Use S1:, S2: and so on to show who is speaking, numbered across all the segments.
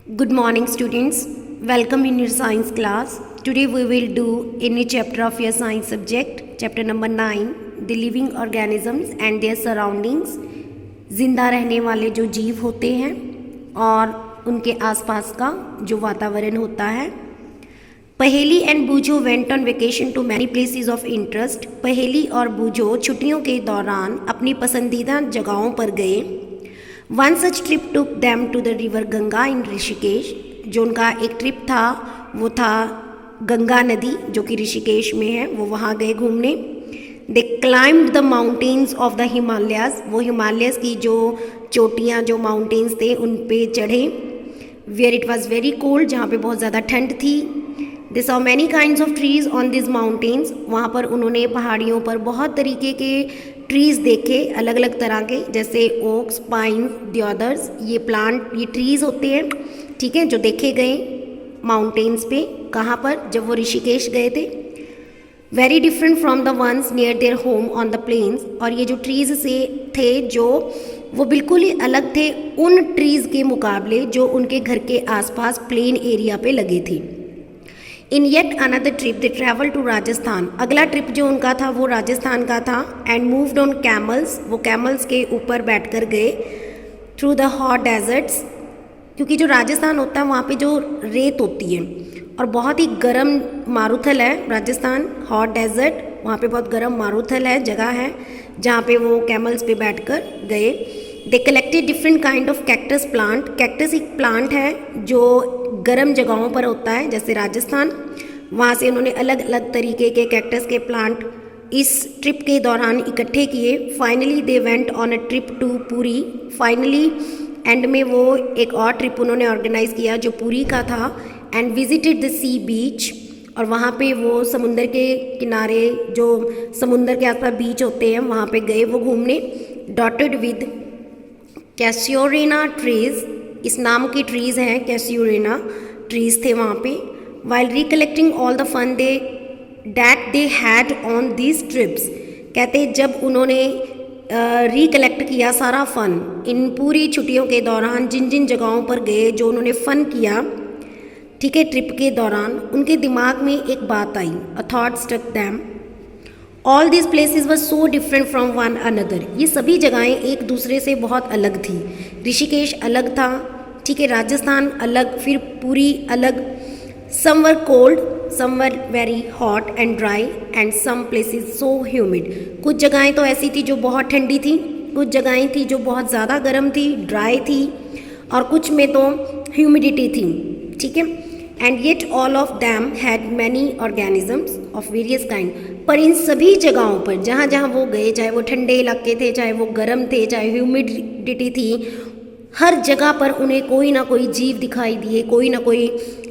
S1: Good morning, students. Welcome in your science class. Today we will do a new chapter of your science subject, chapter number 9, the living organisms and their surroundings. जिंदा रहने वाले जो जीव होते हैं और उनके आसपास का जो वातावरण होता है. Paheli and Boojho went on vacation to many places of interest. Paheli और बूझो छुट्टियों के दौरान अपनी पसंदीदा जगहों पर गए. One such trip took them to the river Ganga in Rishikesh. जो उनका एक ट्रिप था वो था गंगा नदी जो कि ऋषिकेश में है, वो वहाँ गए घूमने. They climbed the mountains of the Himalayas. वो हिमालयस की जो चोटियाँ जो माउंटेन्स थे उन पे चढ़े. Where it was very cold, जहाँ पे बहुत ज़्यादा ठंड थी. They saw many kinds of trees on this mountains. वहाँ पर उन्होंने पहाड़ियों पर बहुत तरीके के ट्रीज़ देखे, अलग अलग तरह के, जैसे ओक्स, पाइन, देवदार्स. ये प्लांट, ये ट्रीज़ होते हैं, ठीक है, जो देखे गए माउंटेन्स पे. कहाँ पर? जब वो ऋषिकेश गए थे. Very different from the ones near their home on the plains. और ये जो ट्रीज़ से थे जो वो बिल्कुल ही अलग थे उन ट्रीज़ के मुकाबले जो उनके घर के आसपास प्लेन एरिया पे लगे थे. In yet another trip they travel to Rajasthan. अगला ट्रिप जो उनका था वो राजस्थान का था. And moved on camels. वो कैमल्स के ऊपर बैठकर गए. Through the hot deserts. क्योंकि जो राजस्थान होता है वहाँ पे जो रेत होती है और बहुत ही गर्म मारुथल है राजस्थान. हॉट डेजर्ट, वहाँ पे बहुत गर्म मारुथल है, जगह है जहाँ पे वो कैमल्स पे बैठकर गए. They collected different kind of cactus plant. Cactus एक प्लांट है जो गर्म जगहों पर होता है जैसे राजस्थान. वहाँ से उन्होंने अलग अलग तरीके के कैक्टस के प्लांट इस ट्रिप के दौरान इकट्ठे किए. Finally they went on a trip to Puri. Finally end में वो एक और ट्रिप उन्होंने ऑर्गेनाइज़ किया जो पुरी का था. एंड विजिटेड द सी बीच. और वहाँ पे वो समुंदर के किनारे जो समुंदर के आसपास बीच होते हैं वहाँ पे गए वो घूमने. Dotted with casuarina trees. इस नाम की ट्रीज़ हैं, कैस्योरेना ट्रीज़ थे वहाँ पे. While recollecting all the fun they that they had on these trips. कहते जब उन्होंने रिकलेक्ट किया सारा फ़न इन पूरी छुट्टियों के दौरान जिन जिन जगहों पर गए जो उन्होंने फ़न किया, ठीक है, ट्रिप के दौरान उनके दिमाग में एक बात आई. A thought struck them. All this places were so different from one another. ये सभी जगहें एक दूसरे से बहुत अलग थी. ऋषिकेश अलग था, ठीक है, राजस्थान अलग, फिर पूरी अलग. Some were cold, some were very hot and dry and some places so humid. कुछ जगहें तो ऐसी थी जो बहुत ठंडी थी, कुछ जगहें थी जो बहुत ज़्यादा गर्म थी, ड्राई थी, और कुछ में तो ह्यूमिडिटी थी, ठीक है. And yet all of them had many organisms of various kind. पर इन सभी जगहों पर जहाँ जहाँ वो गए, चाहे वो ठंडे इलाके थे, चाहे वो गर्म थे, चाहे ह्यूमिडिटी थी, हर जगह पर उन्हें कोई ना कोई जीव दिखाई दिए, कोई ना कोई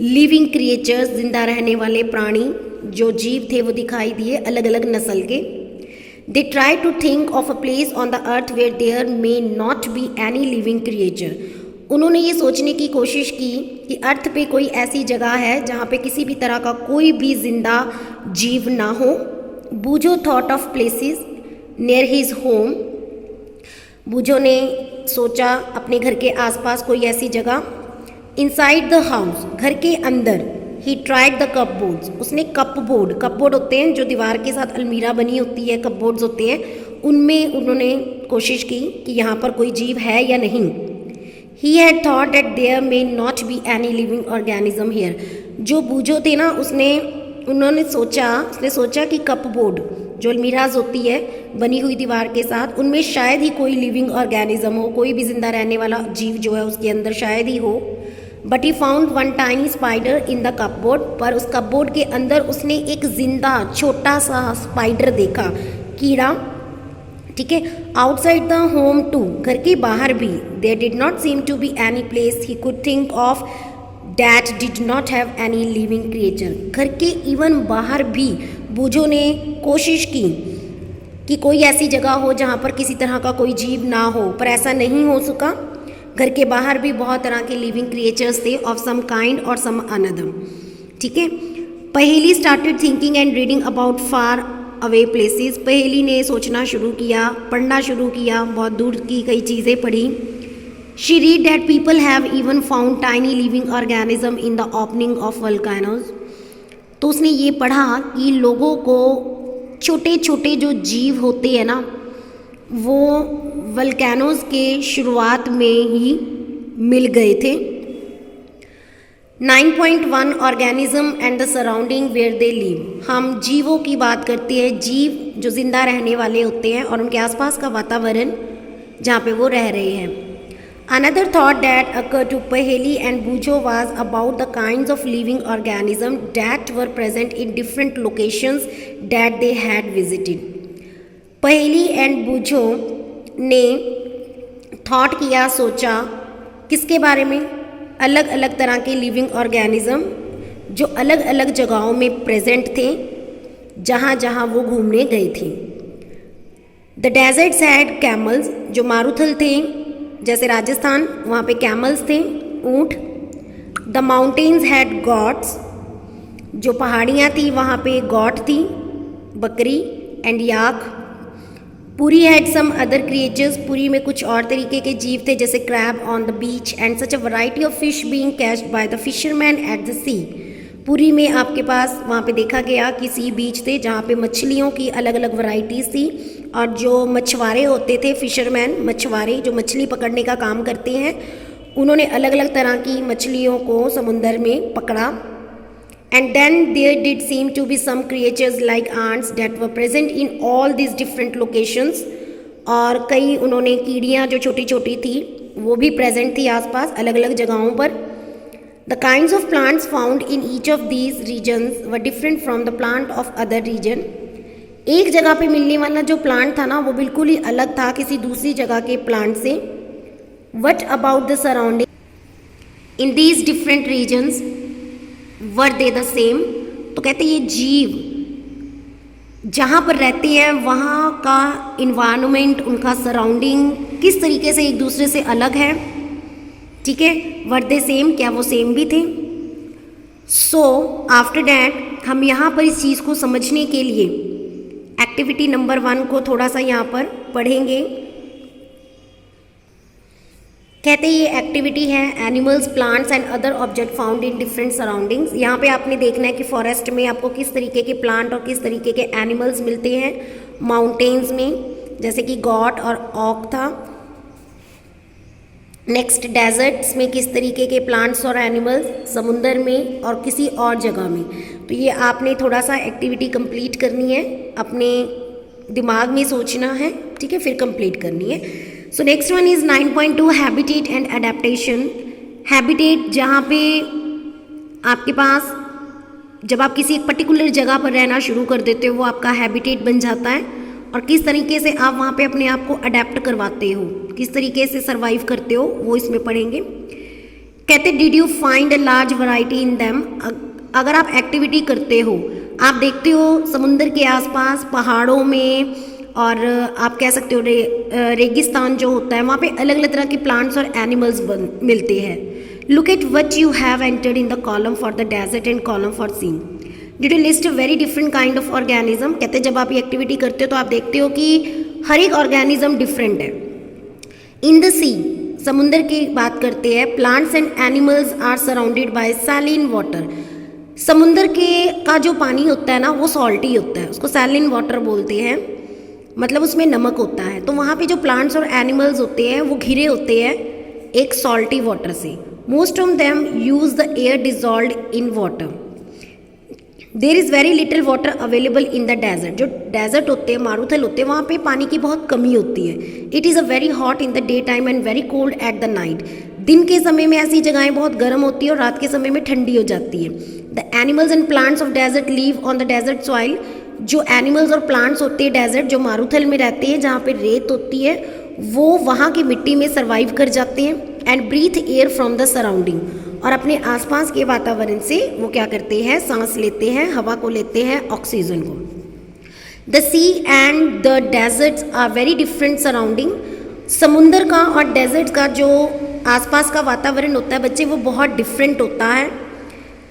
S1: लिविंग क्रिएचर्स, जिंदा रहने वाले प्राणी जो जीव थे वो दिखाई दिए, अलग अलग नस्ल के. They try to think of a place on the earth where there may not be any living creature. उन्होंने ये सोचने की कोशिश की कि अर्थ पे कोई ऐसी जगह है जहाँ पे किसी भी तरह का कोई भी जिंदा जीव ना हो. Boojho thought of places near his home. Boojho ने सोचा अपने घर के आसपास कोई ऐसी जगह. इनसाइड द हाउस, घर के अंदर. He tried the cup boards. उसने कप बोर्ड होते हैं जो दीवार के साथ अलमीरा बनी होती है, कप बोर्ड्स होते हैं, उनमें उन्होंने कोशिश की कि यहाँ पर कोई जीव है या नहीं. He had thought that there may not be any living organism here. जो बूझो थे ना उन्होंने सोचा कि कप बोर्ड जो अलमीराज होती है बनी हुई दीवार के साथ, उनमें शायद ही कोई लिविंग ऑर्गेनिज्म हो, कोई भी जिंदा रहने वाला जीव जो है उसके अंदर शायद ही हो. But he found one tiny spider in the cup board. पर उस कप बोर्ड के अंदर उसने एक जिंदा छोटा सा स्पाइडर देखा, कीड़ा, ठीक है. आउटसाइड द होम टू, घर के बाहर भी. There did not seem to be any place he could think of that did not have any living creature. घर के इवन बाहर भी बूझो ने कोशिश की कि कोई ऐसी जगह हो जहाँ पर किसी तरह का कोई जीव ना हो, पर ऐसा नहीं हो सका. घर के बाहर भी बहुत तरह के लिविंग क्रिएचर्स थे ऑफ सम काइंड और सम अनदर, ठीक है. पहेली started thinking and reading about far away places. पहेली ने सोचना शुरू किया, पढ़ना शुरू किया, बहुत दूर की कई चीज़ें पढ़ी. She read that people have even found tiny living organism in the opening of volcanoes. तो उसने ये पढ़ा कि लोगों को छोटे छोटे जो जीव होते हैं ना, वो वल्केनोज के शुरुआत में ही मिल गए थे. 9.1 organism and the surrounding where they live. हम जीवों की बात करते हैं, जीव जो जिंदा रहने वाले होते हैं और उनके आसपास का वातावरण जहाँ पे वो रह रहे हैं. Another thought that occurred to Paheli and Bujo was about the kinds of living organisms that were present in different locations that they had visited. Paheli and Bujo ने थॉट किया, सोचा, किसके बारे में? अलग अलग तरह के लिविंग ऑर्गेनिज्म जो अलग अलग जगहों में प्रेजेंट थे जहाँ जहाँ वो घूमने गए थे. द डेजर्ट्स हैड कैमल्स, जो मारुथल थे जैसे राजस्थान, वहाँ पे कैमल्स थे, ऊँट. द माउंटेन्स हैड गॉट्स, जो पहाड़ियाँ थी वहाँ पे गॉट थी, बकरी and yak. Puri had some other creatures, Puri में कुछ और तरीके के जीव थे जैसे crab on the beach and such a variety of fish being catched by the fisherman at the sea. Puri में आपके पास वहाँ पे देखा गया कि सी बीच थे जहाँ पे मछलियों की अलग अलग वैरायटीज़ थी, और जो मछुआरे होते थे, फिशरमैन, मछुआरे जो मछली पकड़ने का काम करते हैं, उन्होंने अलग अलग तरह की मछलियों को समुंदर में पकड़ा. And then there did seem to be some creatures like ants that were present in all this different locations. और कई उन्होंने कीड़ियाँ जो छोटी छोटी थी वो भी प्रेजेंट थी आसपास अलग अलग जगहों पर. The kinds of plants found in each of these regions were different from the plant of other region. एक जगह पे मिलने वाला जो प्लांट था ना, वो बिल्कुल ही अलग था किसी दूसरी जगह के प्लांट से. What about the surrounding? In these different regions, were they the same? तो कहते ये जीव जहाँ पर रहते हैं वहाँ का इन्वायरमेंट, उनका सराउंडिंग किस तरीके से एक दूसरे से अलग है. ठीक है, वर दे सेम, क्या वो सेम भी थे. सो आफ्टर डैट हम यहाँ पर इस चीज़ को समझने के लिए एक्टिविटी नंबर 1 को थोड़ा सा यहाँ पर पढ़ेंगे. कहते ये एक्टिविटी है animals, plants and other object found in different surroundings. यहाँ पे आपने देखना है कि फॉरेस्ट में आपको किस तरीके के प्लांट और किस तरीके के एनिमल्स मिलते हैं. माउंटेन्स में जैसे कि गॉट और ऑक था. नेक्स्ट डेजर्ट्स में किस तरीके के प्लांट्स और एनिमल्स, समुंदर में और किसी और जगह में. तो ये आपने थोड़ा सा एक्टिविटी कंप्लीट करनी है, अपने दिमाग में सोचना है, ठीक है, फिर कंप्लीट करनी है. So next one is 9.2 habitat and adaptation. Habitat जहाँ पे आपके पास जब आप किसी एक पर्टिकुलर जगह पर रहना शुरू कर देते हो वो आपका हैबिटेट बन जाता है, और किस तरीके से आप वहाँ पे अपने आप को अडेप्ट करवाते हो, किस तरीके से सर्वाइव करते हो, वो इसमें पढ़ेंगे. कहते did you find a large variety in them. अगर आप एक्टिविटी करते हो, आप देखते हो समुंदर के आसपास पहाड़ों में, और आप कह सकते हो रेगिस्तान जो होता है वहाँ पे अलग अलग तरह के प्लांट्स और एनिमल्स मिलते हैं. Look at what you have entered in the column for the desert and column for sea. Did you list a very different kind of organism. कहते जब आप ये एक्टिविटी करते हो तो आप देखते हो कि हर एक ऑर्गेनिज्म डिफरेंट है. इन द सी, समुंदर की बात करते हैं, plants and animals are surrounded by saline water. समुंदर के का जो पानी होता है ना वो सॉल्टी होता है, उसको सैलिन वाटर बोलते हैं, मतलब उसमें नमक होता है. तो वहाँ पे जो प्लांट्स और एनिमल्स होते हैं वो घिरे होते हैं एक सॉल्टी वाटर से. Most of them use the air dissolved in water. There is very little water available in the desert. जो डेजर्ट होते हैं, मारुथल होते हैं, वहाँ पे पानी की बहुत कमी होती है. It is a very hot in the day time and very cold at the night. दिन के समय में ऐसी जगहें बहुत गर्म होती है और रात के समय में ठंडी हो जाती है. The animals and plants of desert live on the desert soil. जो एनिमल्स और प्लांट्स होते हैं डेजर्ट, जो मारुथल में रहते हैं जहाँ पे रेत होती है, वो वहाँ की मिट्टी में सर्वाइव कर जाते हैं. And breathe air from the surrounding. और अपने आसपास के वातावरण से वो क्या करते हैं, सांस लेते हैं, हवा को लेते हैं, ऑक्सीजन को. The sea and the deserts are very different surrounding. समुंदर का और डेजर्ट का जो आसपास का वातावरण होता है बच्चे, वो बहुत डिफरेंट होता है.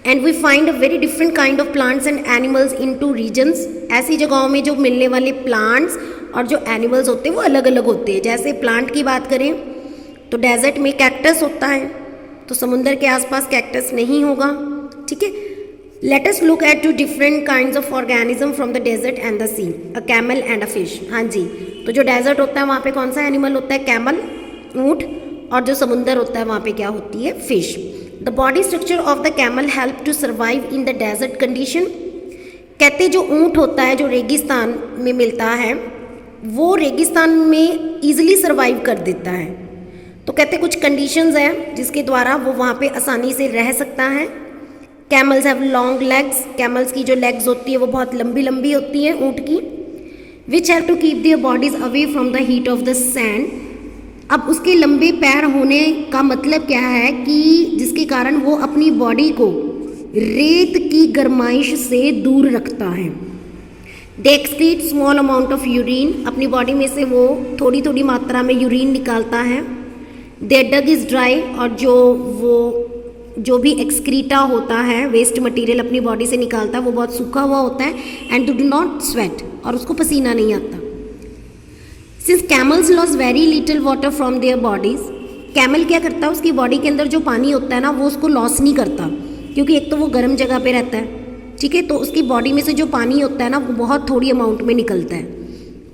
S1: And we find a very different kind of plants and animals in two regions. ऐसी जगहों में जो मिलने वाले प्लांट्स और जो एनिमल्स होते हैं वो अलग अलग होते हैं. जैसे प्लांट की बात करें तो डेजर्ट में कैक्टस होता है, तो समुंदर के आसपास कैक्टस नहीं होगा, ठीक है। Let us look at 2 different kinds of organism from the desert and the sea, a camel and a fish. हाँ जी, तो जो डेजर्ट होता है वहाँ पे कौन सा एनिमल होता है, कैमल, ऊँट, और जो समुंदर होता है वहाँ पे क्या होती है, fish. The body structure of the camel help to survive in the desert condition. कहते जो ऊँट होता है जो रेगिस्तान में मिलता है वो रेगिस्तान में ईजिली सर्वाइव कर देता है। तो कहते कुछ कंडीशंस हैं जिसके द्वारा वो वहाँ पे आसानी से रह सकता है। Camels have long legs, camels की जो लेग्स होती है वो बहुत लंबी लंबी होती है ऊँट की। Which have to keep their bodies away from the heat of the sand. अब उसके लंबे पैर होने का मतलब क्या है कि जिसके कारण वो अपनी बॉडी को रेत की गर्माइश से दूर रखता है। दे excrete small amount of urine, अपनी बॉडी में से वो थोड़ी थोड़ी मात्रा में यूरिन निकालता है। देयर डग इज ड्राई, और जो भी एक्सक्रीटा होता है, वेस्ट मटेरियल अपनी बॉडी से निकालता है, वो बहुत सूखा हुआ होता है। एंड डू नॉट स्वेट, और उसको पसीना नहीं आता। Since camels loss very little water from their bodies, camel क्या करता है, उसकी बॉडी के अंदर जो पानी होता है ना वो उसको लॉस नहीं करता, क्योंकि एक तो वो गर्म जगह पे रहता है, ठीक है। तो उसकी बॉडी में से जो पानी होता है ना वो बहुत थोड़ी अमाउंट में निकलता है,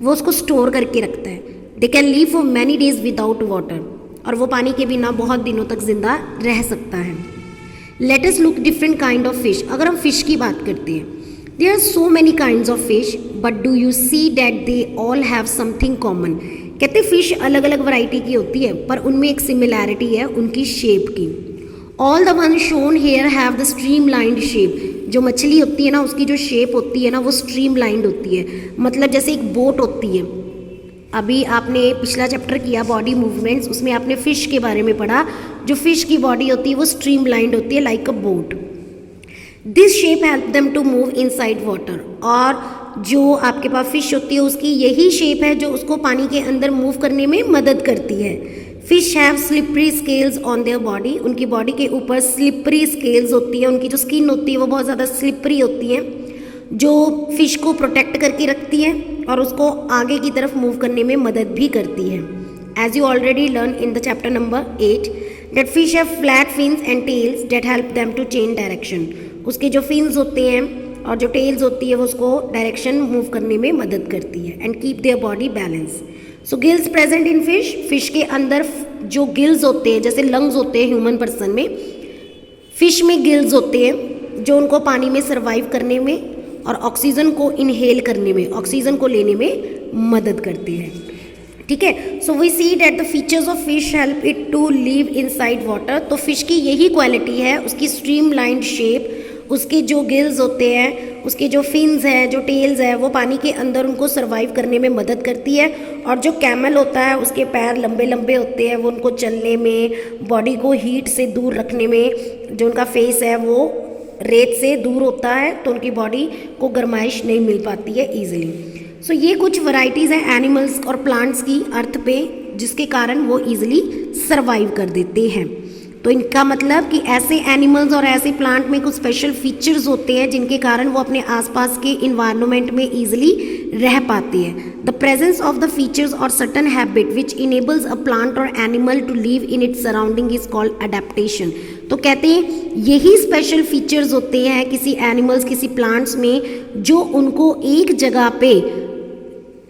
S1: वो उसको स्टोर करके रखता है। They can leave for many days without water, और वो पानी के बिना बहुत दिनों तक जिंदा रह सकता है। Let us look different kind of fish. अगर हम फिश की बात करते हैं, there are so many kinds of fish, but do you see that they all have something common. कहते फिश अलग अलग वैरायटी की होती है, पर उनमें एक सिमिलैरिटी है उनकी शेप की। All the one shown here have the streamlined shape. जो मछली होती है ना उसकी जो शेप होती है ना वो स्ट्रीम लाइंड होती है, मतलब जैसे एक बोट होती है। अभी आपने पिछला चैप्टर किया बॉडी मूवमेंट्स, उसमें आपने फिश के बारे में पढ़ा। जो फिश की बॉडी होती है वो स्ट्रीम लाइंड होती है like a boat. This shape help them to move inside water, और जो आपके पास फिश होती है उसकी यही शेप है जो उसको पानी के अंदर मूव करने में मदद करती है। Fish have slippery scales on their body, उनकी बॉडी के ऊपर स्लिपरी स्केल्स होती है, उनकी जो स्किन होती है वो बहुत ज़्यादा स्लिपरी होती है, जो फिश को प्रोटेक्ट करके रखती है और उसको आगे की तरफ मूव करने में मदद भी करती है। As you already learn in the chapter number 8 that fish have flat fins and tails that help them to change direction. उसके जो फिन्स होते हैं और जो टेल्स होती है वो उसको डायरेक्शन मूव करने में मदद करती है। And keep their body balance. So gills present in fish, fish के अंदर जो गिल्स होते हैं, जैसे लंग्स होते हैं ह्यूमन पर्सन में, फिश में गिल्स होते हैं जो उनको पानी में सर्वाइव करने में और ऑक्सीजन को इनहेल करने में, ऑक्सीजन को लेने में मदद करते हैं, ठीक है। So we see that the features of fish help it to live inside water. तो फिश की यही क्वालिटी है, उसकी स्ट्रीम लाइंड शेप, उसके जो गिल्स होते हैं, उसके जो फिन्स है, जो टेल्स है, वो पानी के अंदर उनको सर्वाइव करने में मदद करती है। और जो कैमल होता है उसके पैर लंबे लंबे होते हैं, वो उनको चलने में, बॉडी को हीट से दूर रखने में, जो उनका फेस है वो रेत से दूर होता है तो उनकी बॉडी को गर्माइश नहीं मिल पाती है ईजिली। सो ये कुछ वैरायटीज़ हैं एनिमल्स और प्लांट्स की अर्थ पे, जिसके कारण वो ईजिली सर्वाइव कर देते हैं। तो इनका मतलब कि ऐसे एनिमल्स और ऐसे प्लांट में कुछ स्पेशल फीचर्स होते हैं जिनके कारण वो अपने आसपास के इन्वायरमेंट में ईजिली रह पाते हैं। The presence of the features और certain habit which enables a plant और animal to live in its surrounding is called adaptation. तो कहते हैं यही स्पेशल फीचर्स होते हैं किसी एनिमल्स, किसी प्लांट्स में, जो उनको एक जगह पे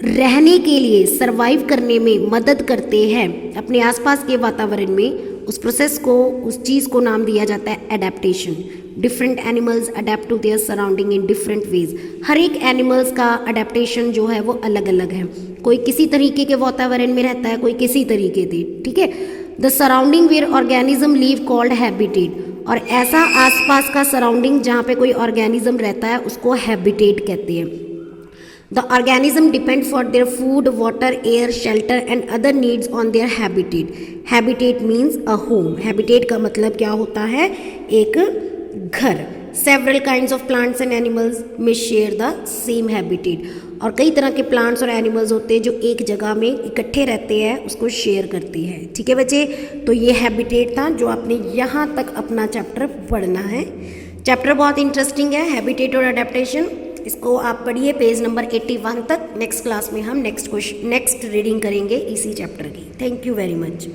S1: रहने के लिए, सर्वाइव करने में मदद करते हैं अपने आसपास के वातावरण में। उस प्रोसेस को, उस चीज़ को नाम दिया जाता है adaptation. Different animals adapt to their surrounding in different ways. हर एक एनिमल्स का अडेप्टेशन जो है वो अलग अलग है। कोई किसी तरीके के वातावरण में रहता है, कोई किसी तरीके से, ठीक है। The surrounding where organism live called habitat, और ऐसा आसपास का सराउंडिंग जहाँ पे कोई ऑर्गेनिज्म रहता है उसको हैबिटेट कहते हैं। The organism depend for their food, water, air, shelter and other needs on their habitat. Habitat means a home. Habitat का मतलब क्या होता है? एक घर। Several kinds of plants and animals may share the same habitat. और कई तरह के प्लांट्स और एनिमल्स होते हैं जो एक जगह में इकट्ठे रहते हैं, उसको शेयर करते हैं, ठीक है बच्चे। तो ये हैबिटेट था जो आपने यहाँ तक अपना चैप्टर पढ़ना है। चैप्टर बहुत इंटरेस्टिंग है, हैबिटेट और अडेप्टेशन। इसको आप पढ़िए पेज नंबर 81 तक। नेक्स्ट क्लास में हम नेक्स्ट रीडिंग करेंगे इसी चैप्टर की। Thank you very much.